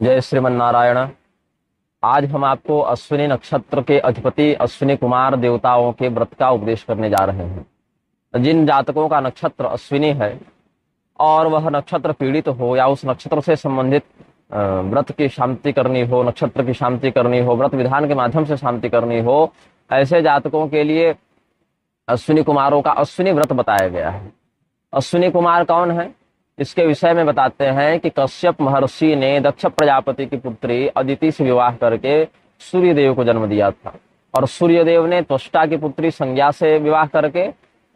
जय श्रीमन नारायण। आज हम आपको अश्विनी नक्षत्र के अधिपति अश्विनी कुमार देवताओं के व्रत का उपदेश करने जा रहे हैं। जिन जातकों का नक्षत्र अश्विनी है और वह नक्षत्र पीड़ित हो या उस नक्षत्र से संबंधित व्रत की शांति करनी हो, नक्षत्र की शांति करनी हो, व्रत विधान के माध्यम से शांति करनी हो, ऐसे जातकों के लिए अश्विनी कुमारों का अश्विनी व्रत बताया गया है। अश्विनी कुमार कौन है, इसके विषय में बताते हैं कि कश्यप महर्षि ने दक्ष प्रजापति की पुत्री अदिति से विवाह करके सूर्यदेव को जन्म दिया था और सूर्यदेव ने त्वष्टा की पुत्री संज्ञा से विवाह करके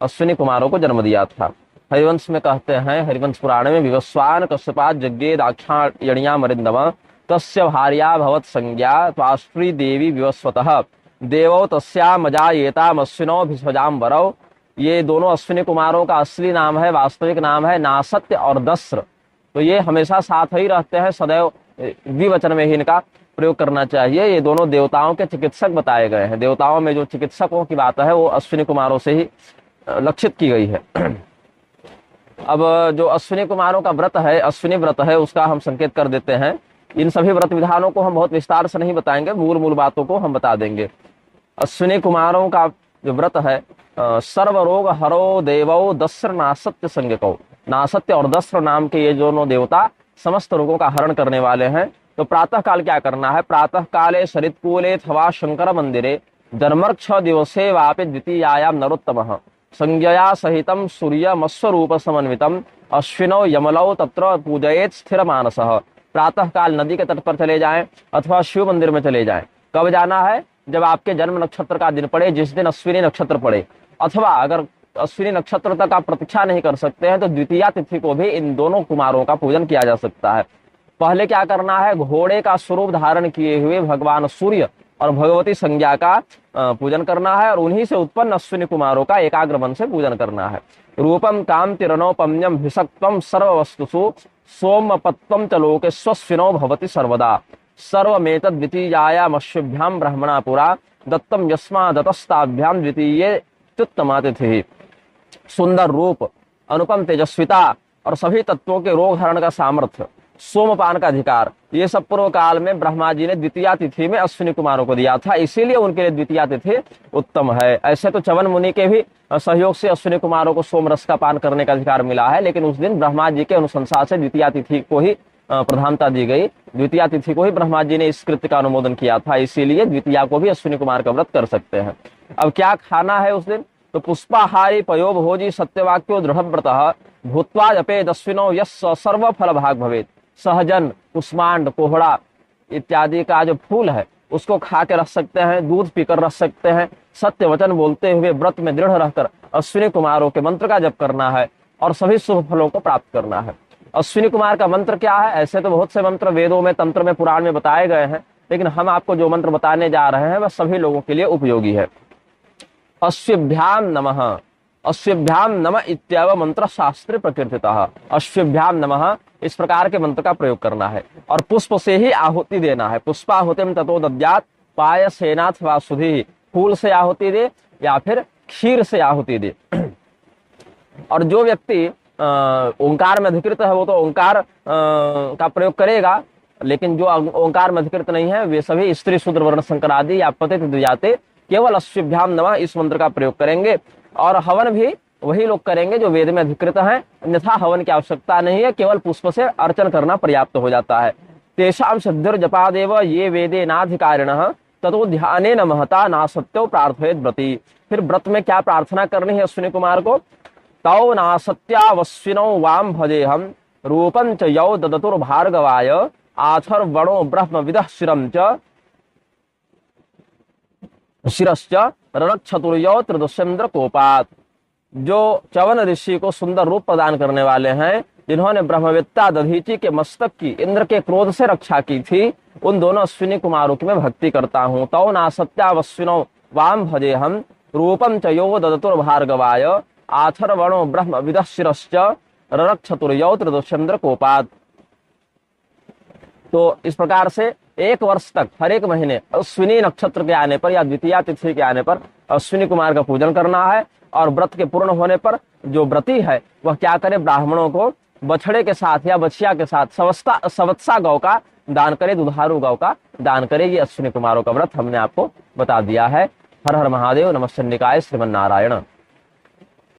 अश्विनी कुमारों को जन्म दिया था। हरिवंश में कहते हैं, हरिवंश पुराण में, विवस्वान कश्यपात यज्ञे दाक्षायण्या मरिंदम तस्य भार्या भवत संज्ञा त्वाश्री देवी विवस्वतः देवो तस्यामजायेताम अश्विनो भिस्वजाम वरौ। ये दोनों अश्विनी कुमारों का असली नाम है, वास्तविक नाम है नासत्य और दस्र। तो ये हमेशा साथ ही रहते हैं, सदैव द्विवचन में ही इनका प्रयोग करना चाहिए। ये दोनों देवताओं के चिकित्सक बताए गए हैं। देवताओं में जो चिकित्सकों की बात है वो अश्विनी कुमारों से ही लक्षित की गई है। अब जो अश्विनी कुमारों का व्रत है, अश्विनी व्रत है, उसका हम संकेत कर देते हैं। इन सभी व्रत विधानों को हम बहुत विस्तार से नहीं बताएंगे, मूल मूल बातों को हम बता देंगे। अश्विनी कुमारों का जो व्रत है, सर्वरोग हरो देवो दस्र नासत्य संज्ञको, नासत्य और दस्र नाम के ये दोनों देवता समस्त रोगों का हरण करने वाले हैं। तो प्रातः काल क्या करना है? प्रातः काले शरितकूले अथवा शंकर मंदिरे धर्मर्क्ष दिवसे वापि द्वितीयायाम नरोत्तमः संज्ञया सहितम सूर्यमस्वरूप समन्वितम अश्विनो यमलौ तत्र पूजयेत स्थिर मानसः। प्रातः काल नदी के तट पर चले जाएं अथवा शिव मंदिर में चले जाएं। कब जाना है? जब आपके जन्म नक्षत्र का दिन पड़े, जिस दिन अश्विनी नक्षत्र पड़े, अथवा अगर अश्विनी नक्षत्र तक आप प्रतीक्षा नहीं कर सकते हैं तो द्वितीया तिथि को भी इन दोनों कुमारों का पूजन किया जा सकता है। पहले क्या करना है? घोड़े का स्वरूप धारण किए हुए भगवान सूर्य और भगवती संज्ञा का पूजन करना है और उन्हीं से उत्पन्न अश्विनी कुमारों का एकाग्र मन से पूजन करना है। रूपम कांति रणोपम्यम भिषक्त्वम सर्ववस्तुषु सोमपत्वम च लोकेश्वस्विनो भवति सर्वदा सर्वमेतद् द्वितीयायामश्विभ्याम ब्रह्मणा पुरा दत्तम यस्मा दतस्ताभ्याम द्वितीये त्युत्तमातिथि। सुंदर रूप, अनुपम तेजस्विता और सभी तत्वों के रोग हरण का सामर्थ्य, सोमपान का अधिकार, ये सब पूर्व काल में ब्रह्मा जी ने द्वितीया तिथि में अश्विनी कुमारों को दिया था, इसीलिए उनके लिए द्वितीया तिथि उत्तम है। ऐसे तो च्यवन मुनि के भी सहयोग से अश्विनी कुमारों को सोम रस का पान करने का अधिकार मिला है, लेकिन उस दिन ब्रह्मा जी के अनुशंसा से द्वितीया तिथि को ही प्रधानता दी गई। द्वितीया तिथि को ही ब्रह्मा जी ने इस कृत्य का अनुमोदन किया था, इसीलिए द्वितीया को भी अश्विनी कुमार का व्रत कर सकते हैं। अब क्या खाना है उस दिन? तो पुष्पाहारी पयो भोजी सत्यवाक्यो दृढ़व्रतः भूत्वा जपे दस्विनो यस सर्व फल भाग भवेत। सहजन, कुष्मांड, कोहड़ा इत्यादि का जो फूल है उसको खा के रख सकते हैं, दूध पीकर रख सकते हैं। सत्य वचन बोलते हुए व्रत में दृढ़ रहकर अश्विनी कुमारों के मंत्र का जप करना है और सभी शुभ फलों को प्राप्त करना है। अश्विनी कुमार का मंत्र क्या है? ऐसे तो बहुत से मंत्र वेदों में, तंत्र में, पुराण में बताए गए हैं, लेकिन हम आपको जो मंत्र बताने जा रहे हैं वह सभी लोगों के लिए उपयोगी है। अश्विभ्याम नमः, अश्विभ्याम नमः इत्येव मंत्र शास्त्रे प्रकीर्तितः। अश्विभ्याम नमः, इस प्रकार के मंत्र का प्रयोग करना है और पुष्प से ही आहुति देना है। पुष्पाहुतिम ततो दद्यात् पायसेनाथ वा सुधि, फूल से आहुति दे या फिर खीर से आहुति दे। और जो व्यक्ति ओंकार में अधिकृत है वो तो ओंकार का प्रयोग करेगा, लेकिन जो ओंकार में अधिकृत नहीं है वे सभी स्त्री शूद्र वर्ण संकर आदि या पतित द्विजाते केवल अश्विभ्याम नमः इस मंत्र का प्रयोग करेंगे। और हवन भी वही लोग करेंगे जो वेद में अधिकृत हैं, अन्यथा हवन की आवश्यकता नहीं है, केवल पुष्प से अर्चन करना पर्याप्त हो जाता है। तेषाम सिद्धिर जपादेव ये वेदे नाधिकारिणः ततो ध्यानेन महता नासत्यो प्रार्थयेत व्रती। फिर व्रत में क्या प्रार्थना करनी है अश्विनी कुमार को? तौ नासत्यावस्विनौ वाम भजेहम रूपं च यौ ददतुर्भार्गवाय आथर्वणो ब्रह्मविदः शिरश्च रणक्षतुर्यो त्रिदुष्येन्द्र कोपात। जो च्यवन ऋषि को सुंदर रूप प्रदान करने वाले हैं, जिन्होंने ब्रह्मवेत्ता दधीचि के मस्तक की इंद्र के क्रोध से रक्षा की थी, उन दोनों अश्विनी कुमारों की मैं भक्ति करता हूँ। तौ नासत्यावस्विनौ वाम भजेहम रूपं च यो ददतुर्भार्गवाय आथर्वणो ब्रह्मविदः शिरश्च रणक्षतुर्यो त्रिदुष्येन्द्र कोपात। तो इस प्रकार से एक वर्ष तक हर एक महीने अश्विनी नक्षत्र के आने पर या द्वितीया तिथि के आने पर अश्विनी कुमार का पूजन करना है। और व्रत के पूर्ण होने पर जो व्रती है वह क्या करे? ब्राह्मणों को बछड़े के साथ या बछिया के साथ सवत्सा गौ का दान करे, दुधारू गौ का दान करे। ये अश्विनी कुमारों का व्रत हमने आपको बता दिया है। हर हर महादेव, नमः शिवाय, श्रीमन नारायण।